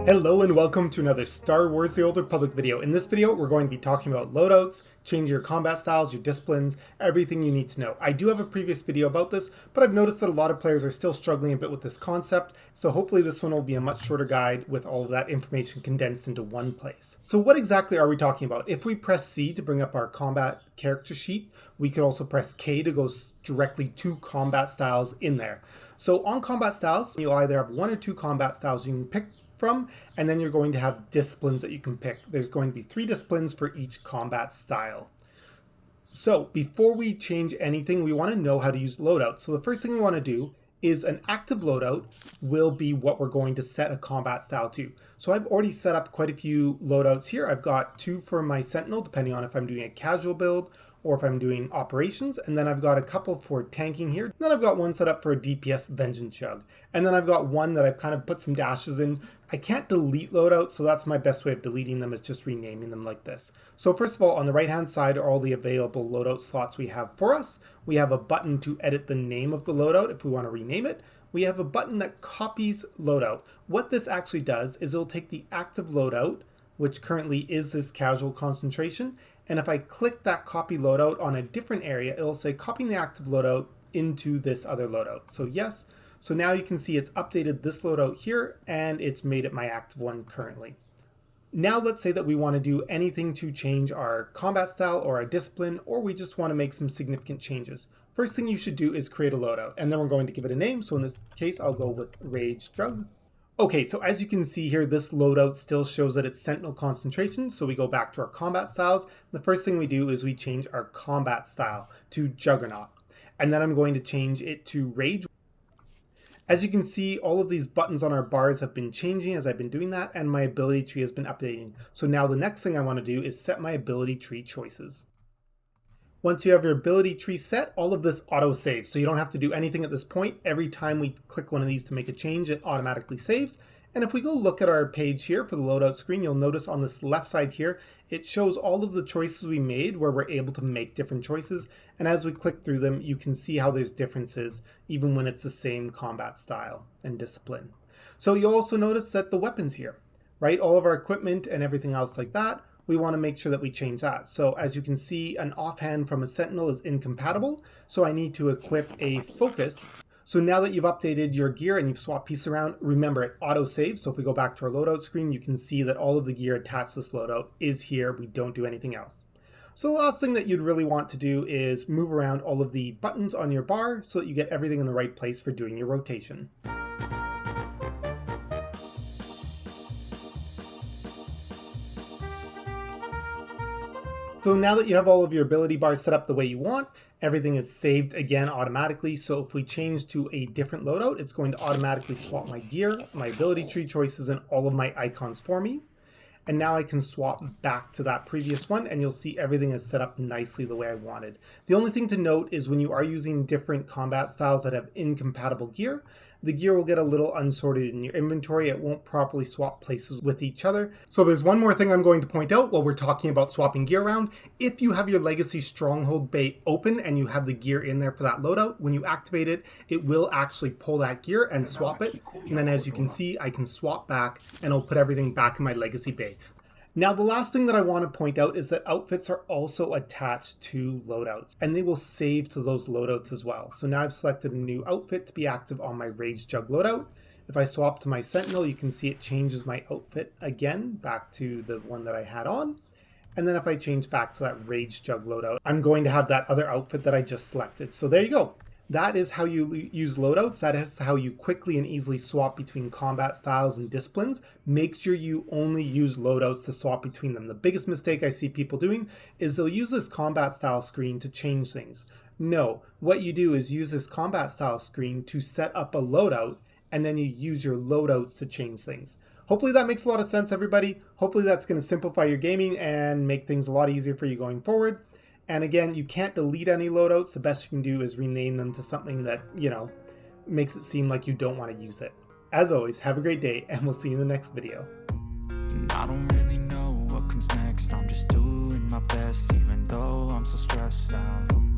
Hello and welcome to another Star Wars The Old Republic video. In this video, we're going to be talking about loadouts, changing your combat styles, your disciplines, everything you need to know. I do have a previous video about this, but I've noticed that a lot of players are still struggling a bit with this concept, so hopefully this one will be a much shorter guide with all of that information condensed into one place. So what exactly are we talking about? If we press C to bring up our combat character sheet, we could also press K to go directly to combat styles in there. So on combat styles, you'll either have one or two combat styles you can pick from, and then you're going to have disciplines that you can pick. There's going to be 3 disciplines for each combat style. So before we change anything, we want to know how to use loadouts. So the first thing we want to do is an active loadout will be what we're going to set a combat style to. So I've already set up quite a few loadouts here. I've got 2 for my Sentinel, depending on if I'm doing a casual build or if I'm doing operations, and then I've got a couple for tanking here. Then I've got one set up for a DPS Vengeance Chug. And then I've got one that I've kind of put some dashes in. I can't delete loadouts, so that's my best way of deleting them, is just renaming them like this. So first of all, on the right-hand side are all the available loadout slots we have for us. We have a button to edit the name of the loadout if we want to rename it. We have a button that copies loadout. What this actually does is it'll take the active loadout, which currently is this casual concentration, and if I click that copy loadout on a different area, it'll say copying the active loadout into this other loadout. So yes, so now you can see it's updated this loadout here and it's made it my active one currently. Now let's say that we want to do anything to change our combat style or our discipline, or we just want to make some significant changes. First thing you should do is create a loadout, and then we're going to give it a name. So in this case, I'll go with Rage Jug. Okay, so as you can see here, this loadout still shows that it's Sentinel concentration, so we go back to our combat styles. The first thing we do is we change our combat style to Juggernaut, and then I'm going to change it to Rage. As you can see, all of these buttons on our bars have been changing as I've been doing that, and my ability tree has been updating. So now the next thing I want to do is set my ability tree choices. Once you have your ability tree set, all of this auto-saves, so you don't have to do anything at this point. Every time we click one of these to make a change, it automatically saves. And if we go look at our page here for the loadout screen, you'll notice on this left side here, it shows all of the choices we made where we're able to make different choices. And as we click through them, you can see how there's differences, even when it's the same combat style and discipline. So you'll also notice that the weapons here, right? All of our equipment and everything else like that, we want to make sure that we change that. So as you can see, an offhand from a Sentinel is incompatible, so I need to equip a focus. So now that you've updated your gear and you've swapped pieces around, remember it auto-saves. So if we go back to our loadout screen, you can see that all of the gear attached to this loadout is here. We don't do anything else. So the last thing that you'd really want to do is move around all of the buttons on your bar so that you get everything in the right place for doing your rotation. So now that you have all of your ability bars set up the way you want, everything is saved again automatically. So if we change to a different loadout, it's going to automatically swap my gear, my ability tree choices, and all of my icons for me. And now I can swap back to that previous one, and you'll see everything is set up nicely the way I wanted. The only thing to note is when you are using different combat styles that have incompatible gear, the gear will get a little unsorted in your inventory. It won't properly swap places with each other. So there's one more thing I'm going to point out while we're talking about swapping gear around. If you have your Legacy Stronghold Bay open and you have the gear in there for that loadout, when you activate it, it will actually pull that gear and swap it. And then as you can see, I can swap back and it'll put everything back in my Legacy Bay. Now, the last thing that I want to point out is that outfits are also attached to loadouts, and they will save to those loadouts as well. So now I've selected a new outfit to be active on my Rage Jug loadout. If I swap to my Sentinel, you can see it changes my outfit again back to the one that I had on. And then if I change back to that Rage Jug loadout, I'm going to have that other outfit that I just selected. So there you go. That is how you use loadouts. That is how you quickly and easily swap between combat styles and disciplines. Make sure you only use loadouts to swap between them. The biggest mistake I see people doing is they'll use this combat style screen to change things. No, what you do is use this combat style screen to set up a loadout, and then you use your loadouts to change things. Hopefully that makes a lot of sense, everybody. Hopefully that's going to simplify your gaming and make things a lot easier for you going forward. And again, you can't delete any loadouts. The best you can do is rename them to something that, makes it seem like you don't want to use it. As always, have a great day, and we'll see you in the next video. I don't really know what comes next. I'm just doing my best, even though I'm so stressed out.